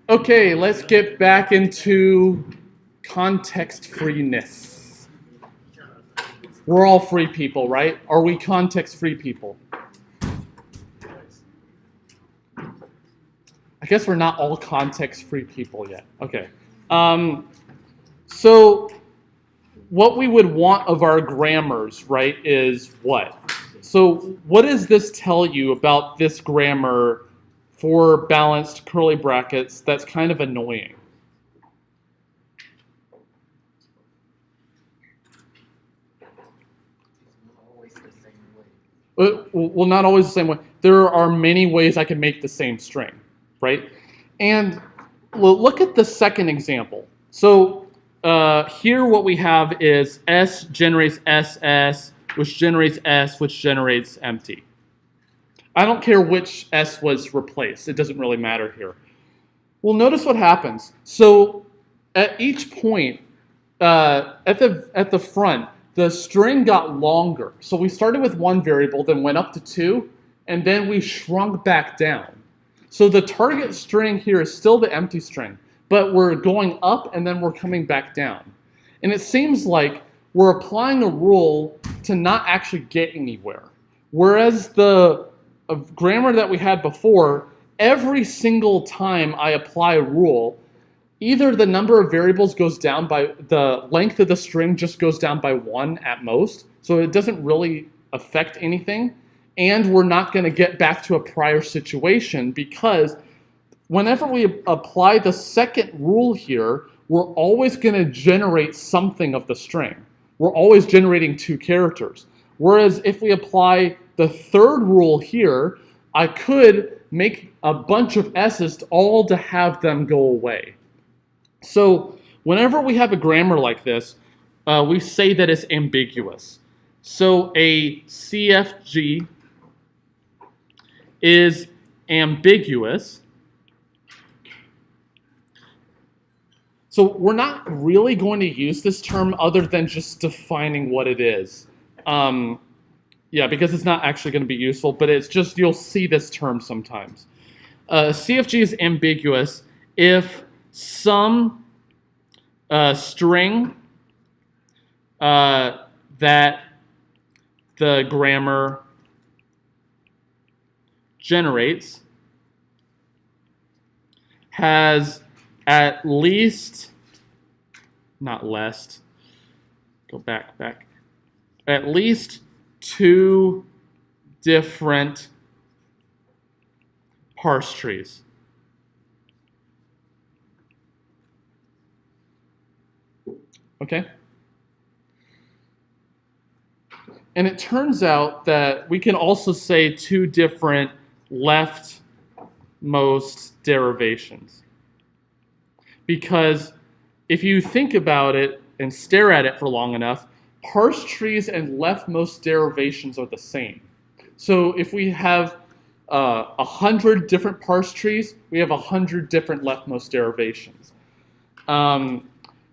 Okay, let's get back into context freeness. We're all free people, right? Are we context free people? I guess we're not all context free people yet. Okay. So what we would want of our grammars, right, is what? So what does this tell you about this grammar for balanced curly brackets that's kind of annoying? Well, not always the same way. There are many ways I can make the same string, right? And look at the second example. So here what we have is S generates SS, which generates S, which generates empty. I don't care which S was replaced. It doesn't really matter here. Well, notice what happens. So at each point, at the front, the string got longer. So we started with one variable, then went up to two, and then we shrunk back down. So the target string here is still the empty string, but we're going up and then we're coming back down. And it seems like we're applying a rule to not actually get anywhere. Whereas the grammar that we had before, every single time I apply a rule, either the number of variables goes down by, the length of the string just goes down by 1 at most, so it doesn't really affect anything, and we're not going to get back to a prior situation because whenever we apply the second rule here, we're always going to generate something of the string. We're always generating 2 characters. Whereas if we apply the third rule here, I could make a bunch of S's all to have them go away. So whenever we have a grammar like this, we say that it's ambiguous. So a CFG is ambiguous. So we're not really going to use this term other than just defining what it is. Yeah, because it's not actually going to be useful, but it's just, you'll see this term sometimes. CFG is ambiguous if some string that the grammar generates has at least, not less, go back, at least 2 different parse trees. Okay? And it turns out that we can also say 2 different leftmost derivations. Because if you think about it and stare at it for long enough, parse trees and leftmost derivations are the same. So if we have 100 different parse trees, we have 100 different leftmost derivations. And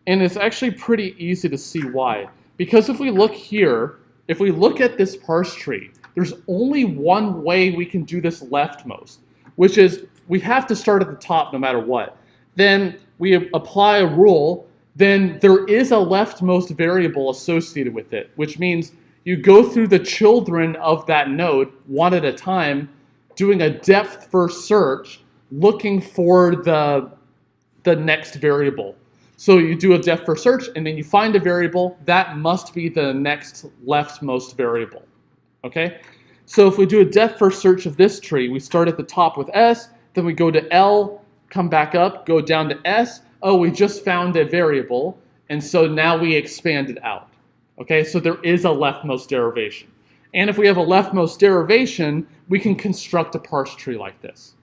it's actually pretty easy to see why. Because if we look here, if we look at this parse tree, there's only one way we can do this leftmost, which is we have to start at the top no matter what. Then we apply a rule, then there is a leftmost variable associated with it, which means you go through the children of that node one at a time, doing a depth first search, looking for the next variable. So you do a depth first search, and then you find a variable, that must be the next leftmost variable, okay? So if we do a depth first search of this tree, we start at the top with S, then we go to L, come back up, go down to S, oh, we just found a variable, and so now we expand it out, okay? So there is a leftmost derivation. And if we have a leftmost derivation, we can construct a parse tree like this.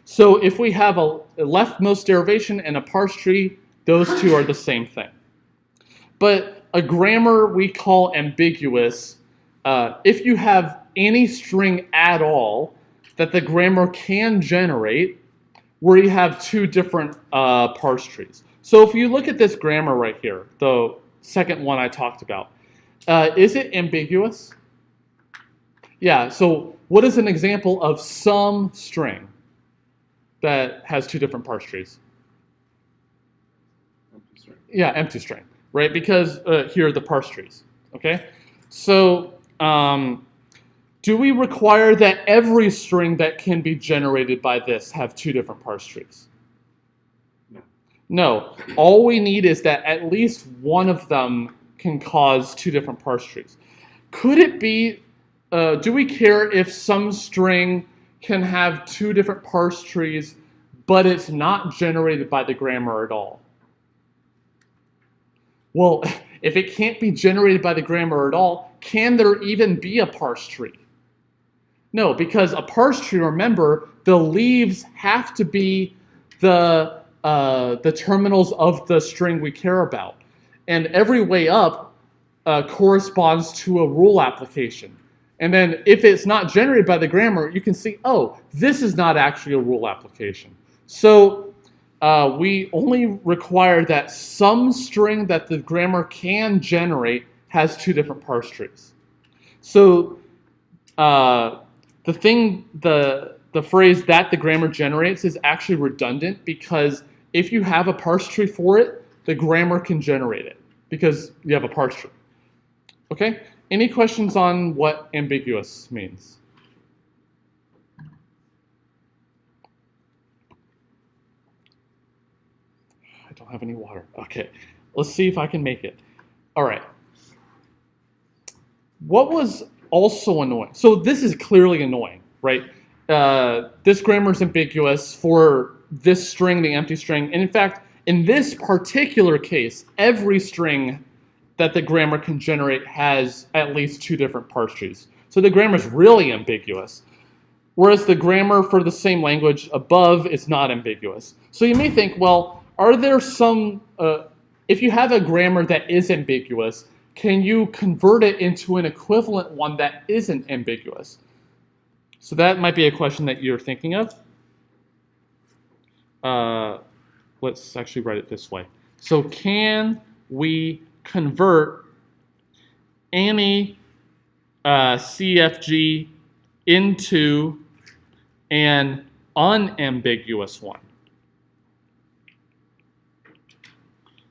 So if we have a leftmost derivation and a parse tree, those two are the same thing. But a grammar we call ambiguous, if you have any string at all that the grammar can generate, where you have 2 different parse trees. So if you look at this grammar right here, the second one I talked about, is it ambiguous? Yeah, so what is an example of some string that has 2 different parse trees? Yeah, empty string, right? Because here are the parse trees, okay? So do we require that every string that can be generated by this have two different parse trees? No. All we need is that at least one of them can cause two different parse trees. Could it be, do we care if some string can have two different parse trees, but it's not generated by the grammar at all? Well, if it can't be generated by the grammar at all, can there even be a parse tree? No, because a parse tree, remember, the leaves have to be the terminals of the string we care about. And every way up corresponds to a rule application. And then if it's not generated by the grammar, you can see, oh, this is not actually a rule application. So we only require that some string that the grammar can generate has two different parse trees. So the phrase that the grammar generates is actually redundant because if you have a parse tree for it, the grammar can generate it because you have a parse tree. Okay? Any questions on what ambiguous means? I don't have any water. Okay, let's see if I can make it. All right. What was also annoying? So this is clearly annoying, right? This grammar is ambiguous for this string, the empty string. And in fact, in this particular case, every string that the grammar can generate has at least two different parse trees. So the grammar is really ambiguous. Whereas the grammar for the same language above is not ambiguous. So you may think, well, are there some, if you have a grammar that is ambiguous, can you convert it into an equivalent one that isn't ambiguous? So that might be a question that you're thinking of. Let's actually write it this way. So can we convert any CFG into an unambiguous one?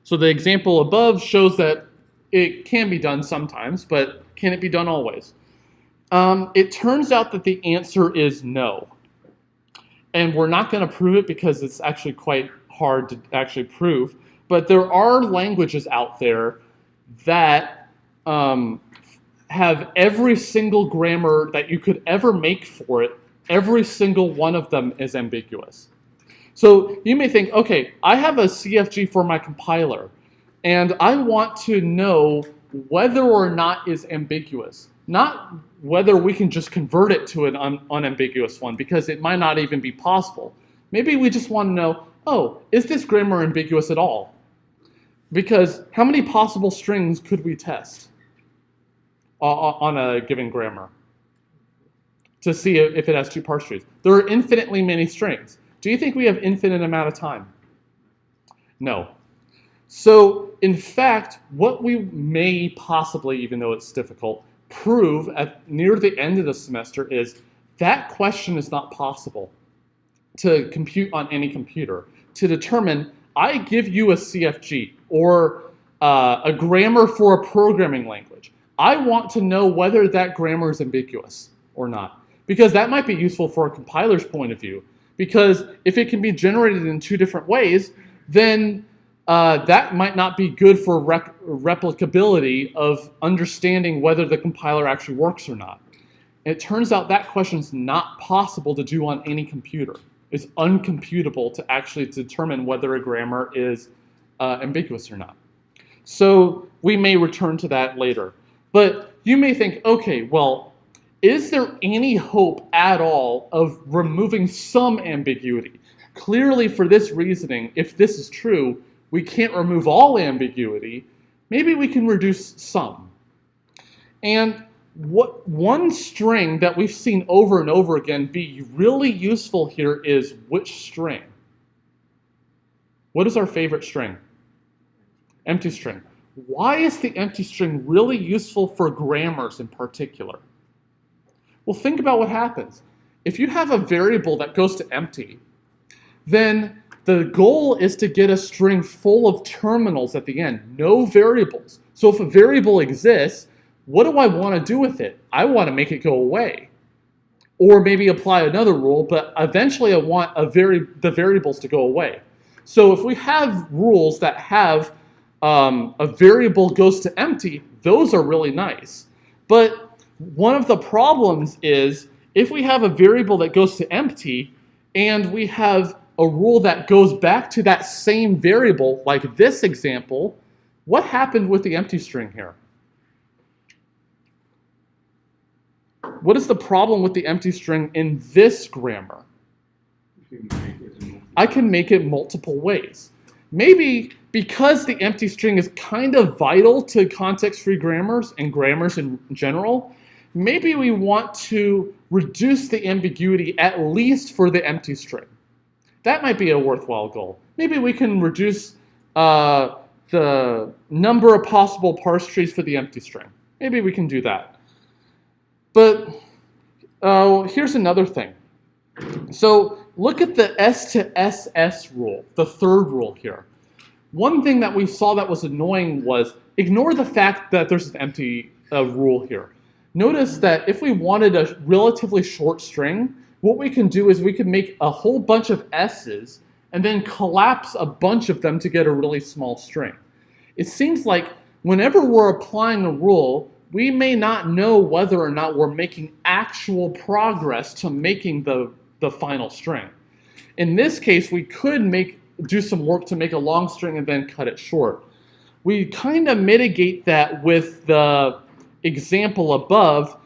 So the example above shows that it can be done sometimes, but can it be done always? It turns out that the answer is no. And we're not going to prove it because it's actually quite hard to actually prove. But there are languages out there that have every single grammar that you could ever make for it. Every single one of them is ambiguous. So you may think, okay, I have a CFG for my compiler, and I want to know whether or not it's ambiguous. Not whether we can just convert it to an unambiguous one, because it might not even be possible. Maybe we just want to know, oh, is this grammar ambiguous at all? Because how many possible strings could we test on a given grammar to see if it has two parse trees? There are infinitely many strings. Do you think we have infinite amount of time? No. So, in fact, what we may possibly, even though it's difficult, prove near the end of the semester is that question is not possible to compute on any computer. To determine, I give you a CFG or a grammar for a programming language. I want to know whether that grammar is ambiguous or not, because that might be useful for a compiler's point of view. Because if it can be generated in two different ways, then that might not be good for replicability of understanding whether the compiler actually works or not. And it turns out that question is not possible to do on any computer. It's uncomputable to actually determine whether a grammar is ambiguous or not. So we may return to that later. But you may think, okay, well, is there any hope at all of removing some ambiguity? Clearly, for this reasoning, if this is true, we can't remove all ambiguity. Maybe we can reduce some. And one string that we've seen over and over again be really useful here is which string? What is our favorite string? Empty string. Why is the empty string really useful for grammars in particular? Well, think about what happens. If you have a variable that goes to empty, then The goal is to get a string full of terminals at the end, no variables. So if a variable exists, what do I want to do with it? I want to make it go away. Or maybe apply another rule, but eventually I want the variables to go away. So if we have rules that have a variable goes to empty, those are really nice. But one of the problems is if we have a variable that goes to empty and we have a rule that goes back to that same variable, like this example, what happened with the empty string here? What is the problem with the empty string in this grammar? I can make it multiple ways. Maybe because the empty string is kind of vital to context-free grammars and grammars in general, maybe we want to reduce the ambiguity at least for the empty string. That might be a worthwhile goal. Maybe we can reduce the number of possible parse trees for the empty string. Maybe we can do that. But here's another thing. So look at the S to SS rule, the third rule here. One thing that we saw that was annoying was ignore the fact that there's an empty rule here. Notice that if we wanted a relatively short string, what we can do is we can make a whole bunch of S's and then collapse a bunch of them to get a really small string. It seems like whenever we're applying a rule, we may not know whether or not we're making actual progress to making the final string. In this case, we could do some work to make a long string and then cut it short. We kind of mitigate that with the example above,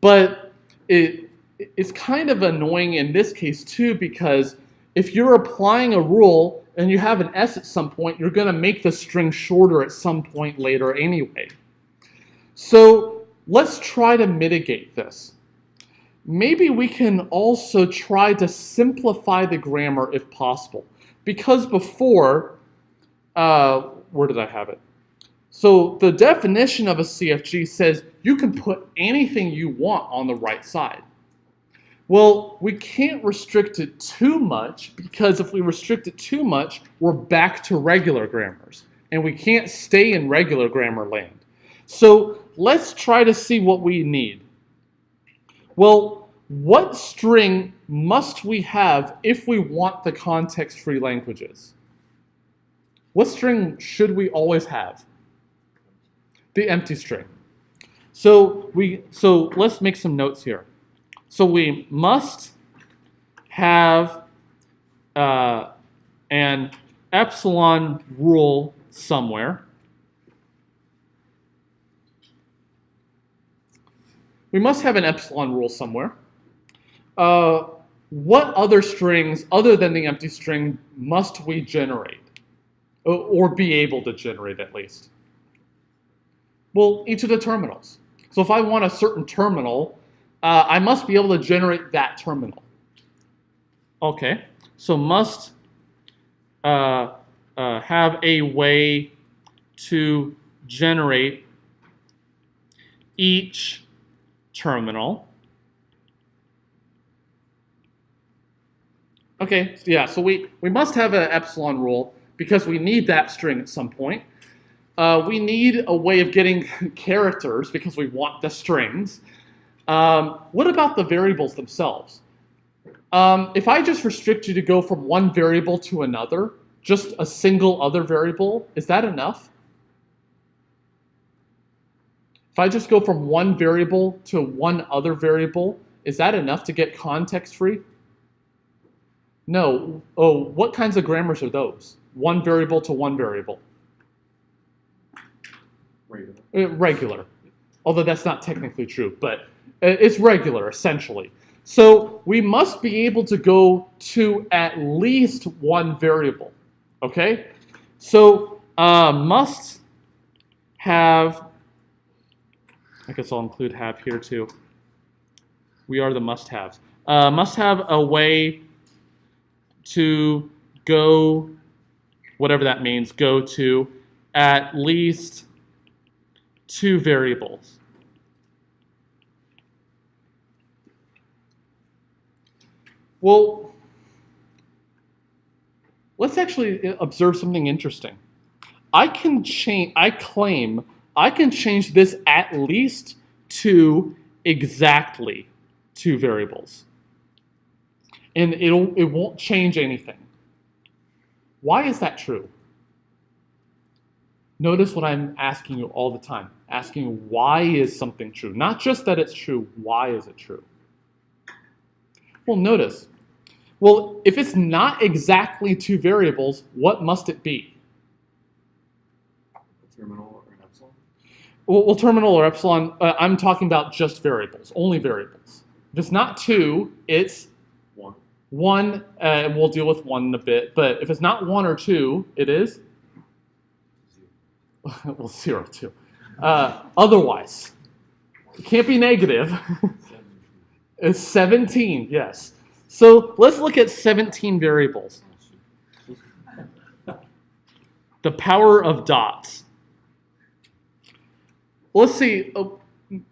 but it's kind of annoying in this case too, because if you're applying a rule and you have an S at some point, you're going to make the string shorter at some point later anyway. So let's try to mitigate this. Maybe we can also try to simplify the grammar if possible. Because before, where did I have it? So the definition of a CFG says you can put anything you want on the right side. Well, we can't restrict it too much, because if we restrict it too much, we're back to regular grammars. And we can't stay in regular grammar land. So let's try to see what we need. Well, what string must we have if we want the context-free languages? What string should we always have? The empty string. So let's make some notes here. So we must have an epsilon rule somewhere. We must have an epsilon rule somewhere. What other strings, other than the empty string, must we generate? Or be able to generate, at least? Well, each of the terminals. So if I want a certain terminal, I must be able to generate that terminal. Okay, so must have a way to generate each terminal. Okay, yeah, so we must have an epsilon rule because we need that string at some point. We need a way of getting characters because we want the strings. What about the variables themselves? If I just restrict you to go from one variable to another, just a single other variable, is that enough? If I just go from one variable to one other variable, is that enough to get context-free? No. Oh, what kinds of grammars are those? One variable to one variable. Regular. Although that's not technically true, but it's regular, essentially. So we must be able to go to at least one variable, okay? So must have, I guess I'll include have here too. We are the must-haves. Must have a way to go, whatever that means, go to at least two variables. Well, let's actually observe something interesting. I claim I can change this at least to exactly 2 variables. And it won't change anything. Why is that true? Notice what I'm asking you all the time. Asking why is something true? Not just that it's true, why is it true? Well, notice. Well, if it's not exactly 2 variables, what must it be? Terminal or an epsilon? Well, terminal or epsilon, I'm talking about just variables, only variables. If it's not 2, it's 1. 1, and we'll deal with 1 in a bit. But if it's not 1 or 2, it is? 0. Well, 0, 2. Otherwise, it can't be negative. It's 17, yes. So let's look at 17 variables. The power of dots. Let's see.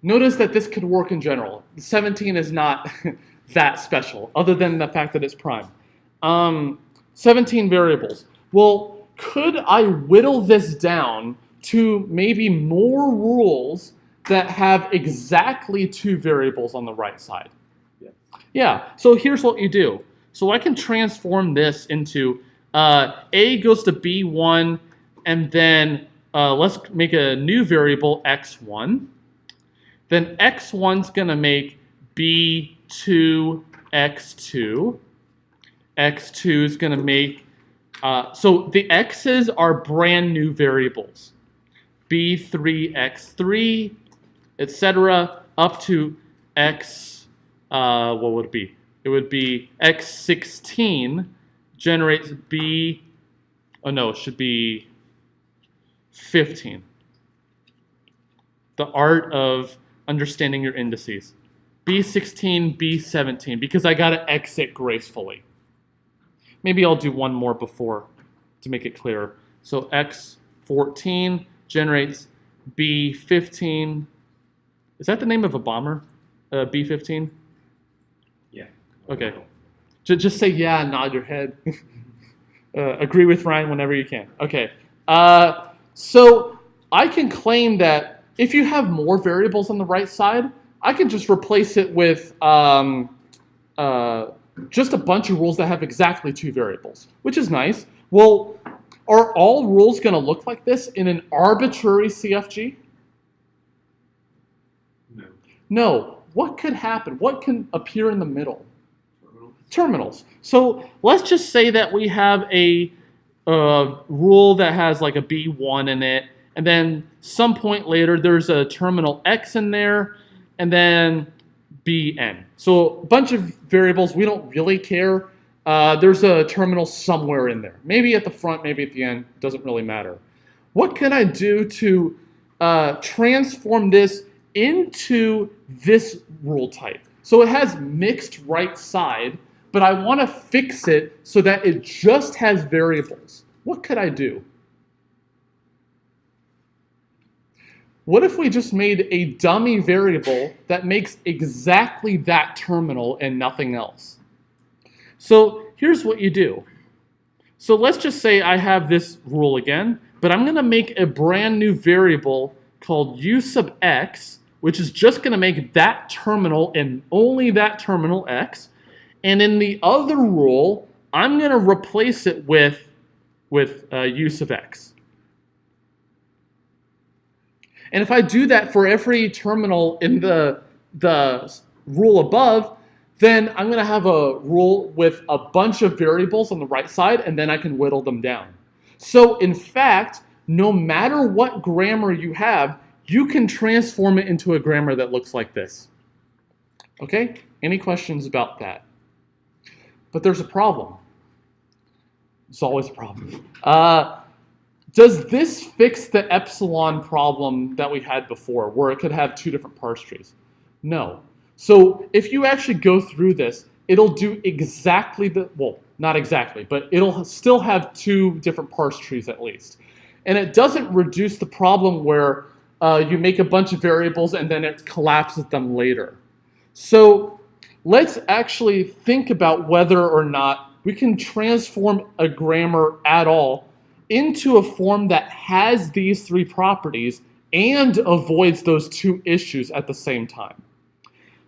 Notice that this could work in general. 17 is not that special, other than the fact that it's prime. 17 variables. Well, could I whittle this down to maybe more rules that have exactly 2 variables on the right side? Yeah, so here's what you do. So I can transform this into A goes to B1, and then let's make a new variable, x1. Then x1's going to make B2, x2. x2 is going to make, so the x's are brand new variables. B3, x3, etc. up to x, what would it be? It would be x16 generates B, oh no, it should be 15. The art of understanding your indices. B16, B17, because I gotta exit gracefully. Maybe I'll do one more before to make it clearer. So x14 generates B15. Is that the name of a bomber? B15? Yeah. Okay. Just say yeah and nod your head. Agree with Ryan whenever you can. Okay. So I can claim that if you have more variables on the right side, I can just replace it with just a bunch of rules that have exactly 2 variables, which is nice. Well, are all rules going to look like this in an arbitrary CFG? No. No. What could happen? What can appear in the middle? Terminals. So let's just say that we have a rule that has like a B1 in it, and then some point later there's a terminal X in there, and then Bn. So a bunch of variables, we don't really care. There's a terminal somewhere in there. Maybe at the front, maybe at the end, doesn't really matter. What can I do to transform this into this rule type? So it has mixed right side, but I want to fix it so that it just has variables. What could I do? What if we just made a dummy variable that makes exactly that terminal and nothing else? So here's what you do. So let's just say I have this rule again, but I'm going to make a brand new variable called u sub x, which is just going to make that terminal and only that terminal x. And in the other rule, I'm going to replace it with u sub x. And if I do that for every terminal in the rule above, then I'm going to have a rule with a bunch of variables on the right side, and then I can whittle them down. So in fact, no matter what grammar you have, you can transform it into a grammar that looks like this. Okay? Any questions about that? But there's a problem. There's always a problem. Does this fix the epsilon problem that we had before, where it could have 2 different parse trees? No. So if you actually go through this, it'll do exactly the, well, not exactly, but it'll still have 2 different parse trees at least. And it doesn't reduce the problem where you make a bunch of variables and then it collapses them later. So let's actually think about whether or not we can transform a grammar at all into a form that has these three properties and avoids those two issues at the same time.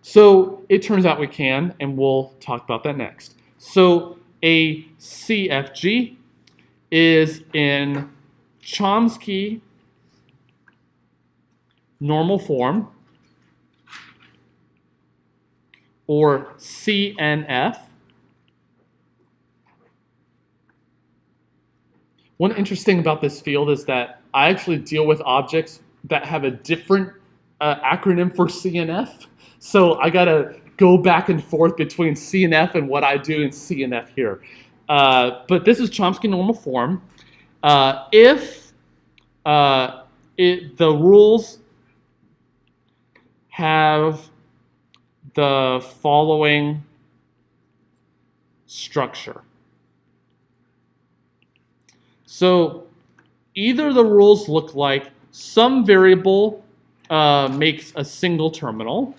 So it turns out we can, and we'll talk about that next. So a CFG is in Chomsky normal form, or CNF. One interesting about this field is that I actually deal with objects that have a different acronym for CNF. So I gotta go back and forth between CNF and what I do in CNF here. But this is Chomsky normal form. If the rules have the following structure. So either the rules look like some variable makes a single terminal,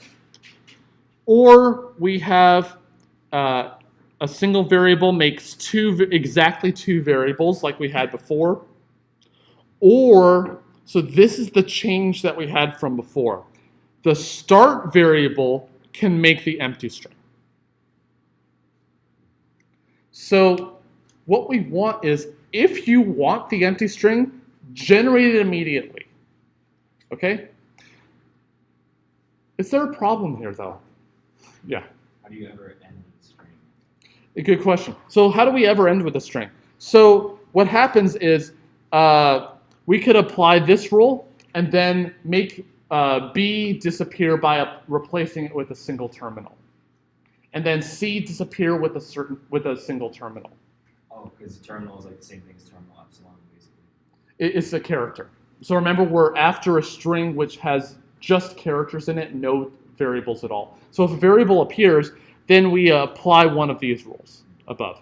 or we have a single variable makes exactly two variables like we had before, or, so this is the change that we had from before. The start variable can make the empty string. So what we want is, if you want the empty string, generate it immediately. Okay? Is there a problem here, though? Yeah. How do you ever end the string? A good question. So how do we ever end with a string? So what happens is we could apply this rule and then make B disappear by replacing it with a single terminal, and then C disappear with a single terminal. Oh, because the terminal is like the same thing as terminal epsilon, basically. It's a character. So remember, we're after a string which has just characters in it, no variables at all. So if a variable appears, then we apply one of these rules above.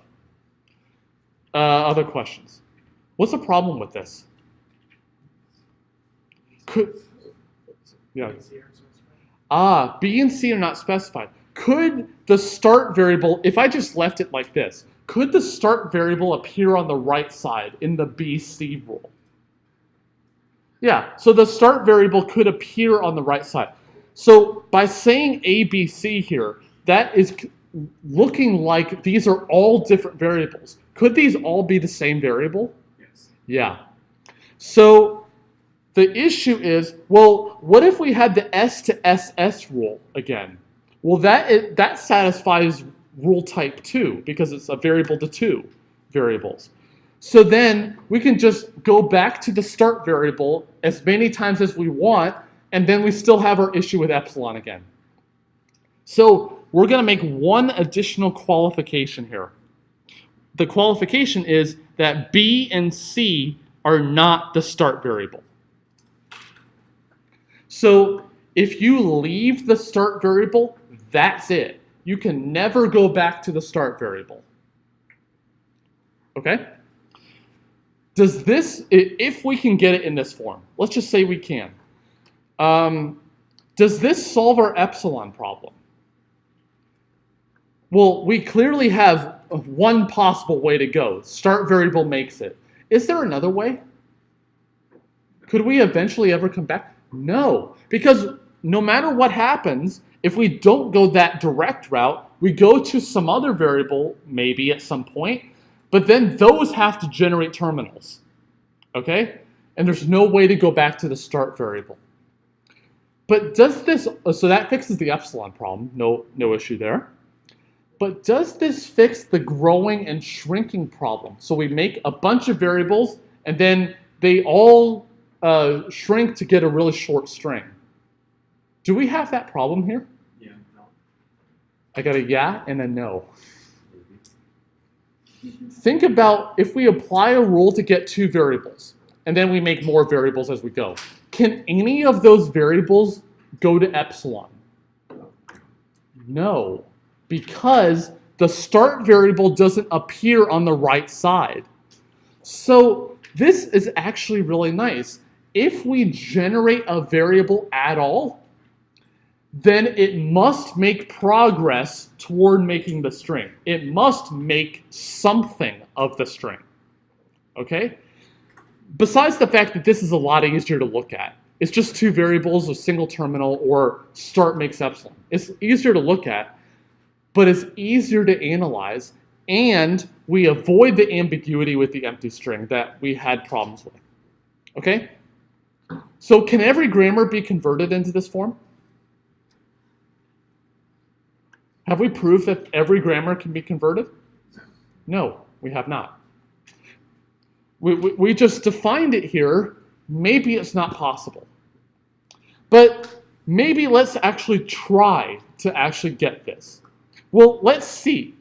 Other questions? What's the problem with this? Yeah. B and C are not specified. Could the start variable, if I just left it like this, could the start variable appear on the right side in the BC rule? Yeah, so the start variable could appear on the right side. So by saying ABC here, that is looking like these are all different variables. Could these all be the same variable? Yes. Yeah. So the issue is, well, what if we had the S to SS rule again? Well, that satisfies rule type 2 because it's a variable to two variables. So then we can just go back to the start variable as many times as we want, and then we still have our issue with epsilon again. So we're going to make one additional qualification here. The qualification is that B and C are not the start variable. So if you leave the start variable, that's it. You can never go back to the start variable. Okay? Does this, if we can get it in this form, let's just say we can. Does this solve our epsilon problem? Well, we clearly have one possible way to go. Start variable makes it. Is there another way? Could we eventually ever come back? No, because no matter what happens, if we don't go that direct route, we go to some other variable, maybe at some point, but then those have to generate terminals, okay? And there's no way to go back to the start variable. But does this, so that fixes the epsilon problem, no issue there. But does this fix the growing and shrinking problem? So we make a bunch of variables, and then they all shrink to get a really short string. Do we have that problem here? Yeah, no. I got a yeah and a no. Think about if we apply a rule to get two variables, and then we make more variables as we go. Can any of those variables go to epsilon? No, because the start variable doesn't appear on the right side. So this is actually really nice. If we generate a variable at all, then it must make progress toward making the string. It must make something of the string, okay? Besides the fact that this is a lot easier to look at, it's just two variables, a single terminal, or start makes epsilon. It's easier to look at, but it's easier to analyze, and we avoid the ambiguity with the empty string that we had problems with, okay? So can every grammar be converted into this form? Have we proved that every grammar can be converted? No, we have not. We just defined it here. Maybe it's not possible. But maybe let's actually try to actually get this. Well, let's see.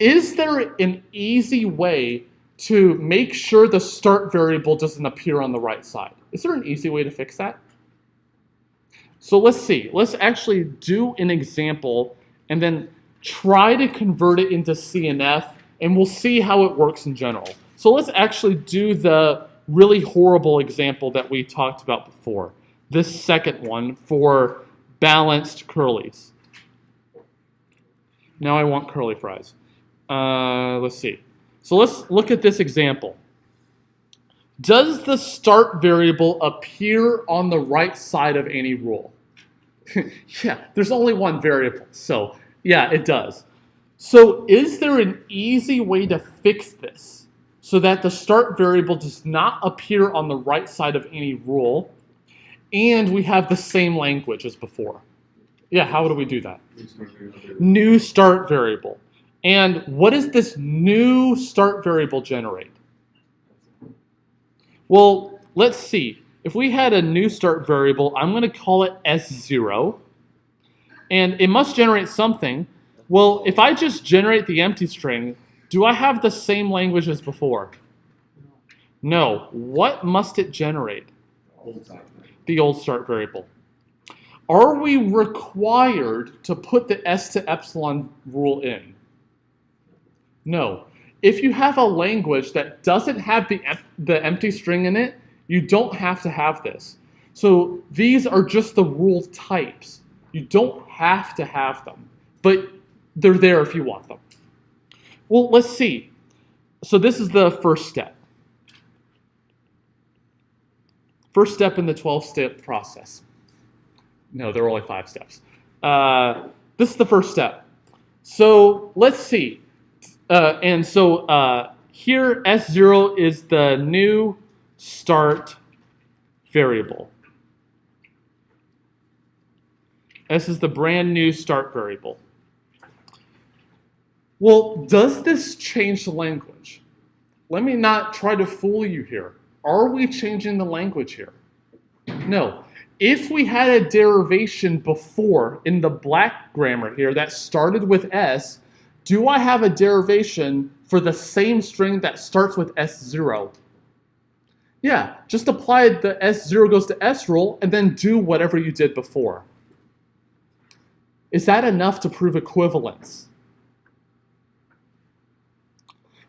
Is there an easy way to make sure the start variable doesn't appear on the right side? Is there an easy way to fix that? So let's see. Let's actually do an example and then try to convert it into CNF, and we'll see how it works in general. So let's actually do the really horrible example that we talked about before, this second one for balanced curlies. Now I want curly fries. Let's see. So let's look at this example. Does the start variable appear on the right side of any rule? Yeah, there's only one variable, so yeah, it does. So is there an easy way to fix this so that the start variable does not appear on the right side of any rule and we have the same language as before? Yeah, how do we do that? New start variable. And what does this new start variable generate? Well, let's see. If we had a new start variable, I'm going to call it S0. And it must generate something. Well, if I just generate the empty string, do I have the same language as before? No. What must it generate? The old start variable. Are we required to put the S to epsilon rule in? No. If you have a language that doesn't have the empty string in it, you don't have to have this. So these are just the rule types. You don't have to have them, but they're there if you want them. Well, let's see. So this is the first step. First step in the 12-step process. No, there are only 5 steps. This is the first step. So let's see. Here S0 is the new start variable. S is the brand new start variable. Well, does this change the language? Let me not try to fool you here. Are we changing the language here? No. If we had a derivation before in the black grammar here that started with S, do I have a derivation for the same string that starts with S0? Yeah, just apply the S0 goes to S rule and then do whatever you did before. Is that enough to prove equivalence?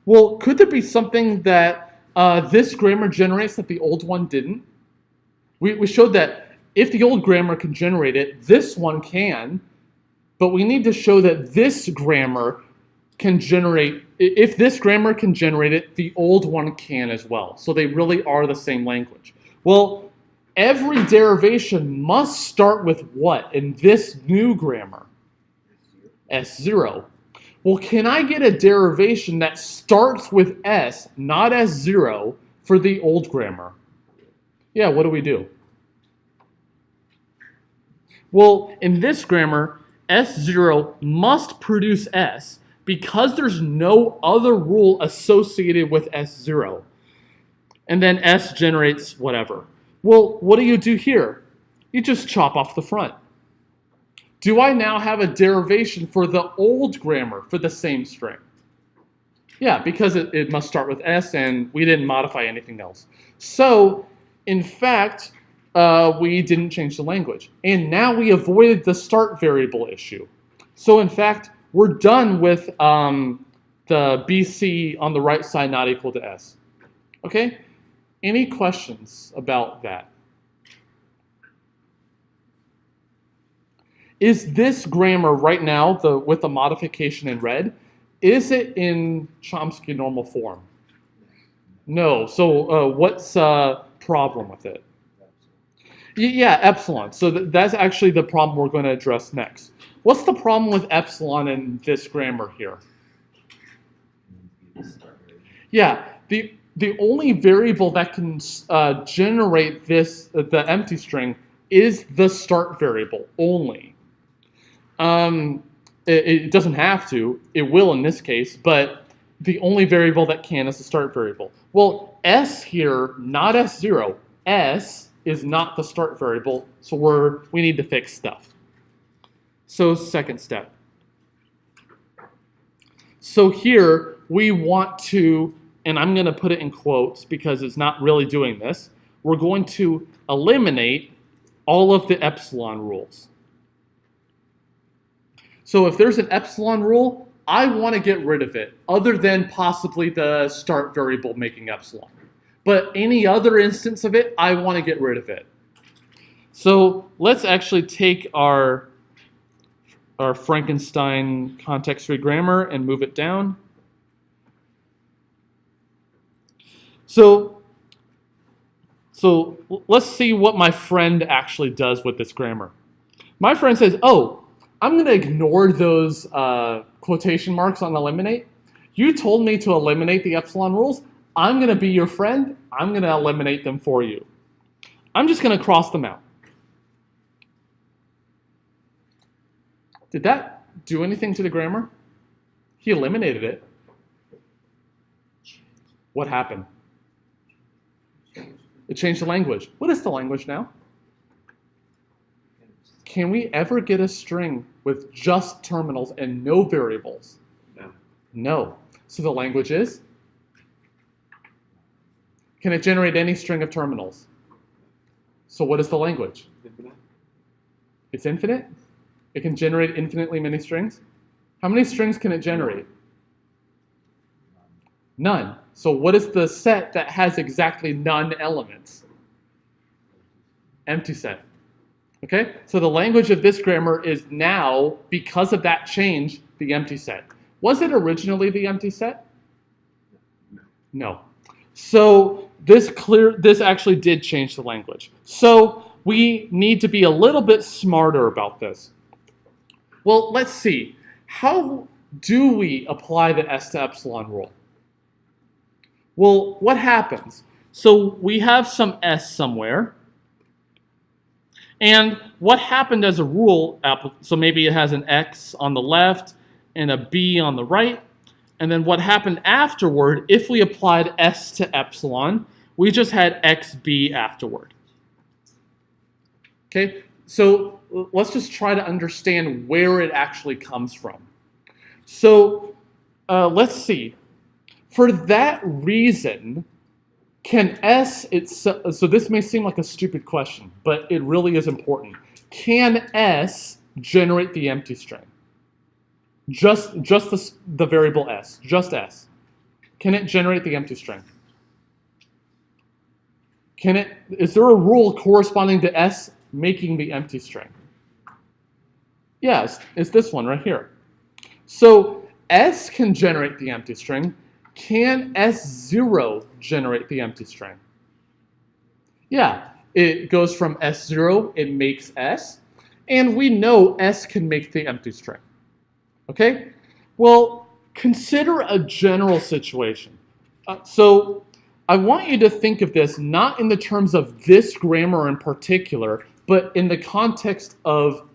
Well, could there be something that this grammar generates that the old one didn't? We showed that if the old grammar can generate it, this one can, but we need to show that this grammar can generate, if this grammar can generate it, the old one can as well. So they really are the same language. Well, every derivation must start with what in this new grammar? S0. Well, can I get a derivation that starts with S, not S0, for the old grammar? Yeah, what do? Well, in this grammar, S0 must produce S because there's no other rule associated with S0. And then S generates whatever. Well, what do you do here? You just chop off the front. Do I now have a derivation for the old grammar for the same string? Yeah, because it must start with S and we didn't modify anything else. So, in fact, we didn't change the language. And now we avoided the start variable issue. So, in fact, we're done with the BC on the right side not equal to S. Okay? Any questions about that? Is this grammar right now, with the modification in red, is it in Chomsky normal form? No. So what's problem with it? Yeah, epsilon. So that's actually the problem we're going to address next. What's the problem with epsilon in this grammar here? Yeah, the only variable that can generate the empty string is the start variable only. It doesn't have to. It will in this case, but the only variable that can is the start variable. Well, s here, not s0. S is not the start variable, so we need to fix stuff. So second step. So here we want to, and I'm going to put it in quotes because it's not really doing this, we're going to eliminate all of the epsilon rules. So if there's an epsilon rule, I want to get rid of it, other than possibly the start variable making epsilon. But any other instance of it, I want to get rid of it. So let's actually take our Frankenstein context-free grammar and move it down. So let's see what my friend actually does with this grammar. My friend says, oh, I'm going to ignore those quotation marks on eliminate. You told me to eliminate the epsilon rules. I'm going to be your friend. I'm going to eliminate them for you. I'm just going to cross them out. Did that do anything to the grammar? He eliminated it. What happened? It changed the language. What is the language now? Can we ever get a string with just terminals and no variables? No. No. So the language is? Can it generate any string of terminals? So what is the language? Infinite. It's infinite? It can generate infinitely many strings? How many strings can it generate? None. So what is the set that has exactly none elements? Empty set. Okay? So the language of this grammar is now, because of that change, the empty set. Was it originally the empty set? No. So this actually did change the language. So we need to be a little bit smarter about this. Well, let's see. How do we apply the S to epsilon rule? Well, what happens? So we have some S somewhere. And what happened as a rule, so maybe it has an X on the left and a B on the right. And then what happened afterward, if we applied S to epsilon, we just had XB afterward. Okay, so let's just try to understand where it actually comes from. So let's see. For that reason, can S itself, so this may seem like a stupid question, but it really is important. Can S generate the empty string? Just the variable S, just S. Can it generate the empty string? Is there a rule corresponding to S making the empty string? Yes, it's this one right here. So S can generate the empty string. Can S0 generate the empty string? Yeah, it goes from S0, it makes S, and we know S can make the empty string. Okay? Well, consider a general situation. So I want you to think of this not in the terms of this grammar in particular, but in the context of,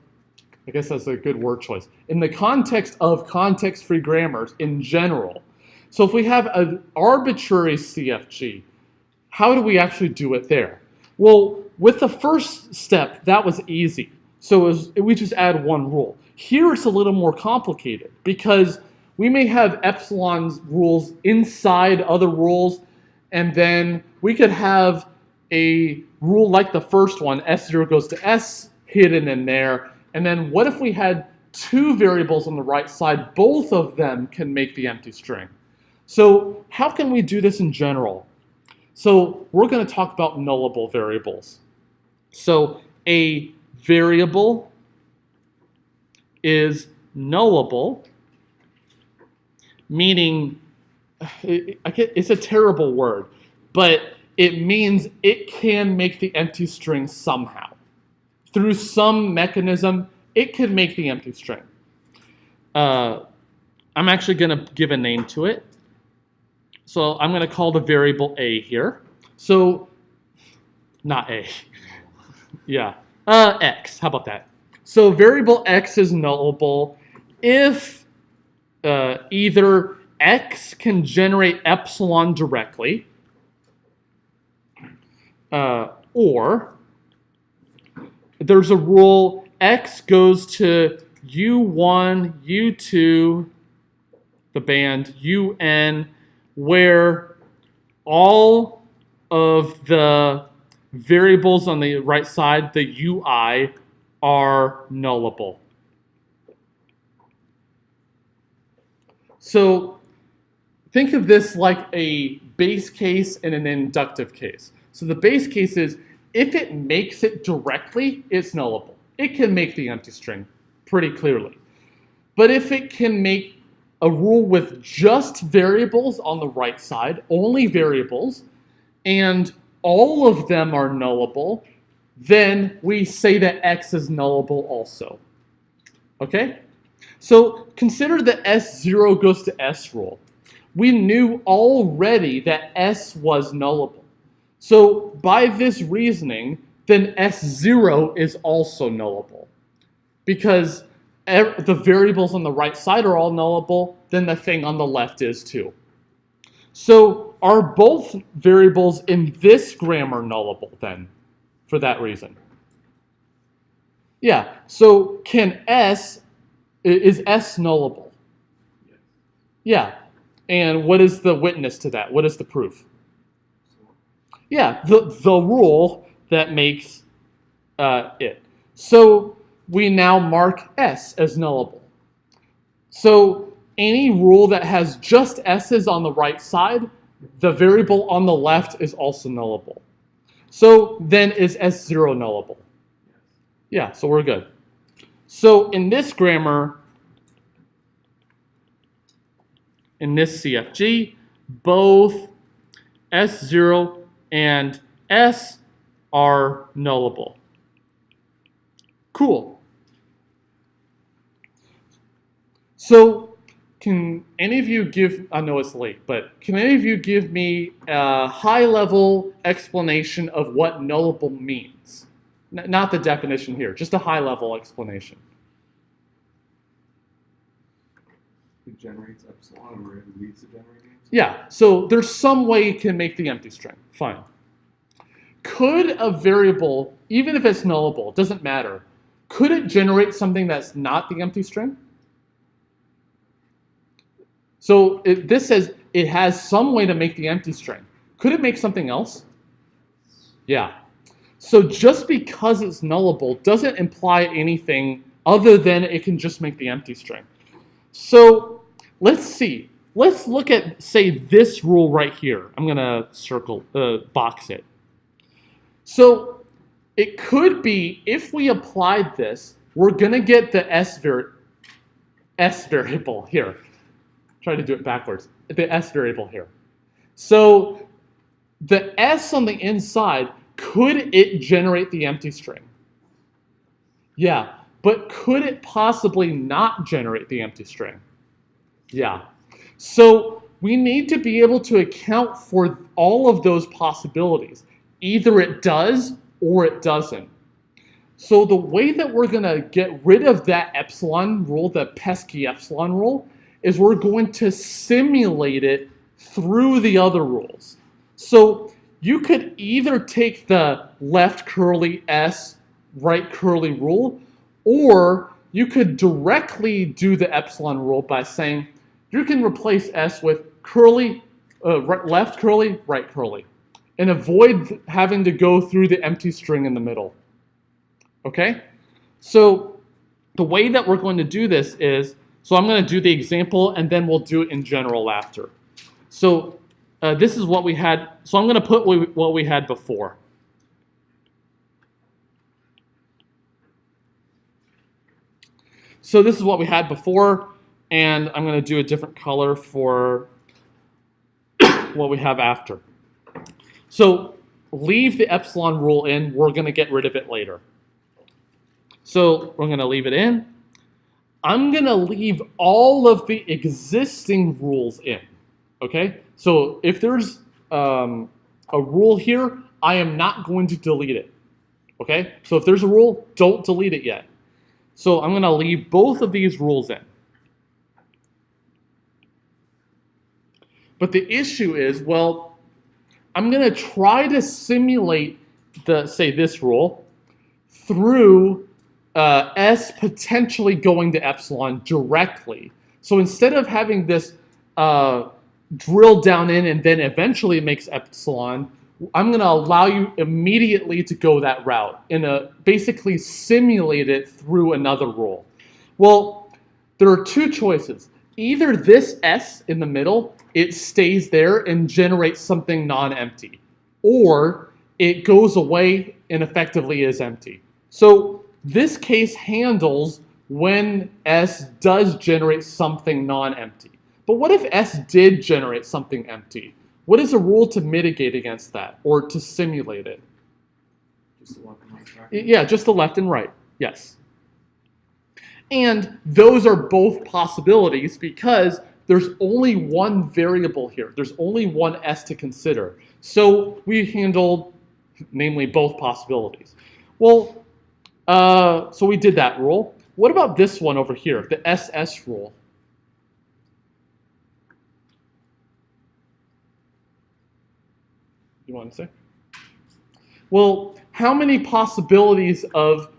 I guess that's a good word choice, in the context of context-free grammars in general. So if we have an arbitrary CFG, how do we actually do it there? Well, with the first step, that was easy. So we just add one rule. Here it's a little more complicated because we may have epsilon's rules inside other rules, and then we could have a rule like the first one, S0 goes to S, hidden in there. And then what if we had two variables on the right side? Both of them can make the empty string. So how can we do this in general? So we're going to talk about nullable variables. So a variable is nullable, meaning, it's a terrible word, but it means it can make the empty string somehow. Through some mechanism, it can make the empty string. I'm actually going to give a name to it. So I'm going to call the variable a here. So, not a. Yeah. X. How about that? So variable x is nullable if either x can generate epsilon directly, or there's a rule x goes to u1, u2, the band, un, where all of the variables on the right side, the ui, are nullable. So think of this like a base case and an inductive case. So the base case is if it makes it directly, it's nullable. It can make the empty string pretty clearly. But if it can make a rule with just variables on the right side, only variables, and all of them are nullable, then we say that x is nullable also. Okay? So consider the S0 goes to S rule. We knew already that S was nullable. So by this reasoning, then S0 is also nullable. Because the variables on the right side are all nullable, then the thing on the left is too. So are both variables in this grammar nullable then, for that reason? Yeah, so is S nullable? Yeah, and what is the witness to that? What is the proof? Yeah, the rule that makes it. So we now mark S as nullable. So any rule that has just S's on the right side, the variable on the left is also nullable. So then is S0 nullable? Yeah, so we're good. So in this grammar, in this CFG, both S0 and S are nullable. Cool. So can any of you give, I know it's late, but can any of you give me a high-level explanation of what nullable means? Not the definition here, just a high-level explanation. It generates epsilon, or it leads to generating epsilon? Yeah, so there's some way it can make the empty string. Fine. Could a variable, even if it's nullable, it doesn't matter, could it generate something that's not the empty string? So this says it has some way to make the empty string. Could it make something else? Yeah. So just because it's nullable doesn't imply anything other than it can just make the empty string. So let's see. Let's look at, say, this rule right here. I'm going to box it. So it could be, if we applied this, we're going to get the S variable here. Try to do it backwards. The S variable here. So the S on the inside, could it generate the empty string? Yeah, but could it possibly not generate the empty string? Yeah. So we need to be able to account for all of those possibilities. Either it does or it doesn't. So the way that we're going to get rid of that epsilon rule, the pesky epsilon rule, is we're going to simulate it through the other rules. So you could either take the left curly S, right curly rule, or you could directly do the epsilon rule by saying you can replace S with curly, left curly, right curly, and avoid having to go through the empty string in the middle. Okay? So the way that we're going to do this is, so I'm going to do the example and then we'll do it in general after. So this is what we had. So I'm going to put what we had before. So this is what we had before, and I'm going to do a different color for what we have after. So leave the epsilon rule in. We're going to get rid of it later. So we're going to leave it in. I'm going to leave all of the existing rules in. Okay? So if there's a rule here, I am not going to delete it. Okay? So if there's a rule, don't delete it yet. So I'm going to leave both of these rules in. But the issue is, well, I'm going to try to simulate say this rule through S potentially going to epsilon directly. So instead of having this drill down in and then eventually it makes epsilon, I'm going to allow you immediately to go that route and basically simulate it through another rule. Well, there are two choices. Either this S in the middle, it stays there and generates something non-empty, or it goes away and effectively is empty. So this case handles when S does generate something non-empty. But what if S did generate something empty? What is a rule to mitigate against that or to simulate it? Just the left and right track. Yeah, just the left and right, yes. And those are both possibilities because there's only one variable here. There's only one S to consider. So we handled, namely, both possibilities. Well, so we did that rule. What about this one over here, the SS rule? You want to say? Well, how many possibilities of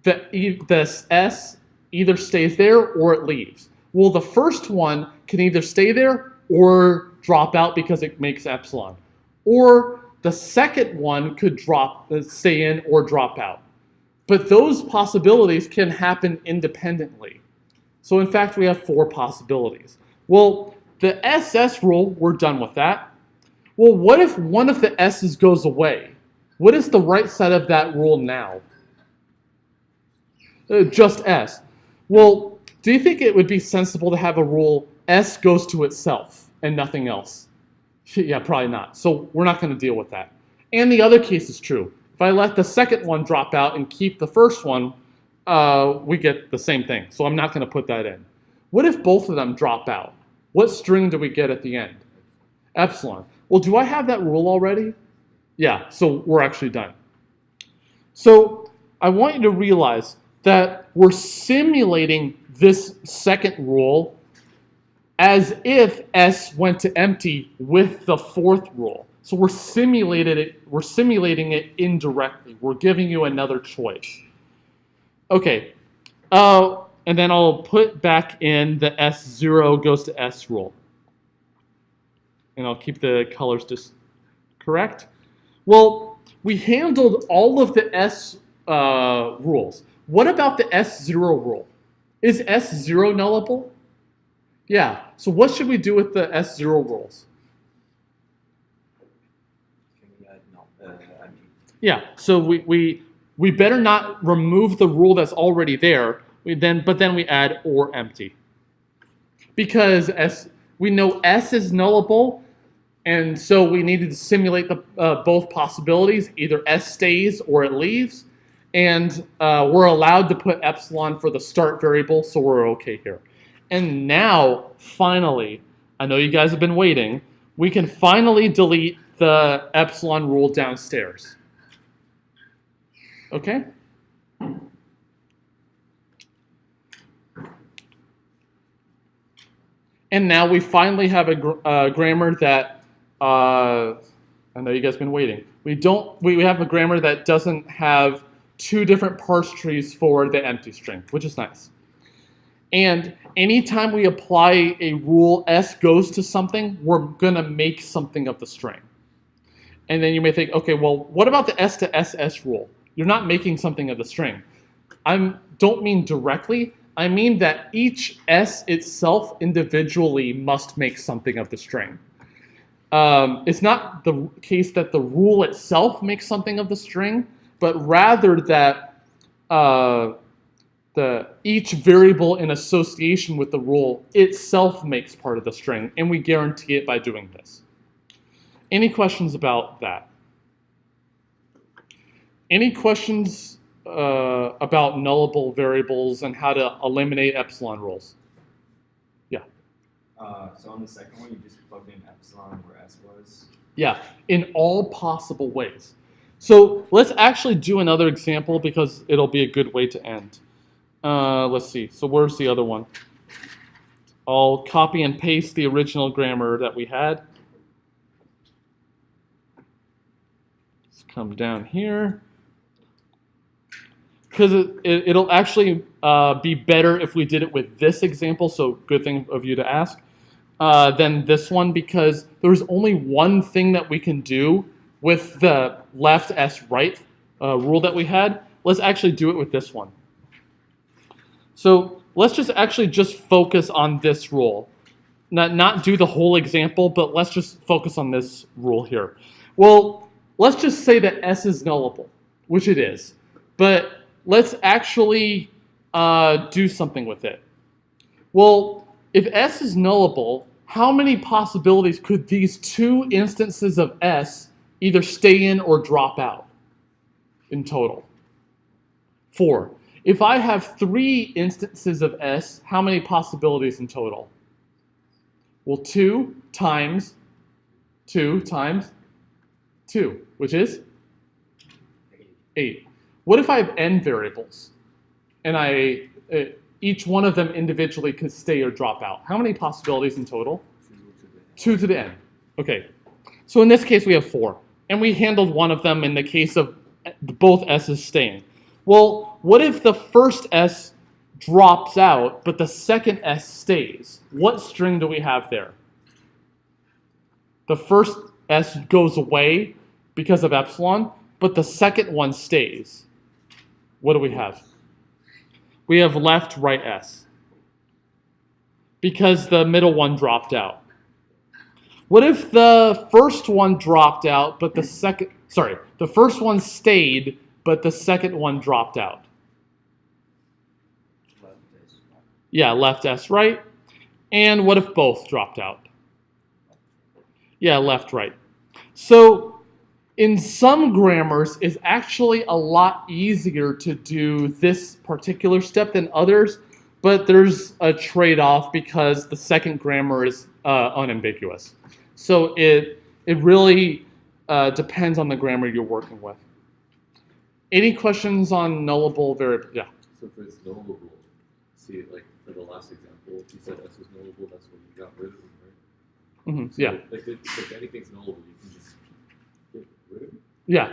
this S either stays there or it leaves? Well, the first one can either stay there or drop out because it makes epsilon. Or the second one could stay in or drop out. But those possibilities can happen independently. So in fact, we have 4 possibilities. Well, the SS rule, we're done with that. Well, what if one of the S's goes away? What is the right side of that rule now? Just S. Well, do you think it would be sensible to have a rule S goes to itself and nothing else? Yeah, probably not. So we're not going to deal with that. And the other case is true. If I let the second one drop out and keep the first one, we get the same thing. So I'm not going to put that in. What if both of them drop out? What string do we get at the end? Epsilon. Well, do I have that rule already? Yeah, so we're actually done. So I want you to realize that we're simulating this second rule as if S went to empty with the fourth rule. So we're simulating it indirectly. We're giving you another choice. Okay, and then I'll put back in the S0 goes to S rule. And I'll keep the colors just correct. Well, we handled all of the S rules. What about the S0 rule? Is S0 nullable? Yeah, so what should we do with the S0 rules? Yeah, so we better not remove the rule that's already there, but then we add or empty. Because we know S is nullable, and so we needed to simulate both possibilities. Either S stays or it leaves, and we're allowed to put epsilon for the start variable, so we're okay here. And now, finally, I know you guys have been waiting, we can finally delete the epsilon rule downstairs. Okay? And now we finally have a grammar that, I know you guys have been waiting. We have a grammar that doesn't have 2 different parse trees for the empty string, which is nice. And anytime we apply a rule S goes to something, we're going to make something of the string. And then you may think, okay, well, what about the S to SS rule? You're not making something of the string. I don't mean directly. I mean that each S itself individually must make something of the string. It's not the case that the rule itself makes something of the string, but rather that each variable in association with the rule itself makes part of the string, and we guarantee it by doing this. Any questions about that? Any questions about nullable variables and how to eliminate epsilon rules? Yeah. So on the second one, you just plugged in epsilon where s was. Yeah, in all possible ways. So let's actually do another example because it'll be a good way to end. Let's see. So where's the other one? I'll copy and paste the original grammar that we had. Let's come down here. Because it'll actually be better if we did it with this example, so good thing of you to ask, than this one, because there's only one thing that we can do with the left s right rule that we had. Let's actually do it with this one. So let's just focus on this rule. Not do the whole example, but let's just focus on this rule here. Well, let's just say that s is nullable, which it is. But let's actually do something with it. Well, if s is nullable, how many possibilities could these two instances of s either stay in or drop out in total? 4. If I have 3 instances of s, how many possibilities in total? Well, 2 times 2 times 2, which is 8. What if I have n variables, and each one of them individually could stay or drop out? How many possibilities in total? 2 to the n. Okay. So in this case, we have 4. And we handled one of them in the case of both s's staying. Well, what if the first s drops out, but the second s stays? What string do we have there? The first s goes away because of epsilon, but the second one stays. What do we have? We have left, right s, because the middle one dropped out. What if the first one dropped out, but the first one stayed, but the second one dropped out? Yeah, left s, right. And what if both dropped out? Yeah, left, right. So in some grammars, it's actually a lot easier to do this particular step than others, but there's a trade-off because the second grammar is unambiguous. So it really depends on the grammar you're working with. Any questions on nullable variable? Yeah. So if it's nullable, see, like for the last example, if you said s was nullable, that's when you got rid of them, right? Mm-hmm. So Yeah. Like if anything's nullable, you can just get rid of it. Yeah.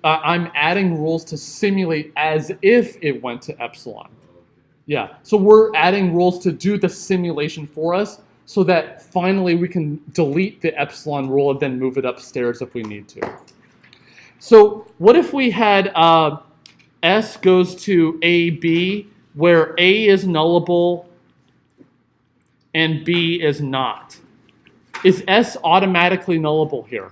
I'm adding rules to simulate as if it went to epsilon. Oh, okay. Yeah. So we're adding rules to do the simulation for us, so that finally we can delete the epsilon rule and then move it upstairs if we need to. So what if we had s goes to a, b, where a is nullable and b is not? Is s automatically nullable here?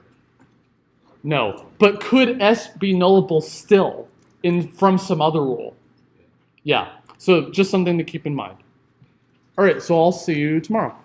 No. But could s be nullable still from some other rule? Yeah. So just something to keep in mind. All right, so I'll see you tomorrow.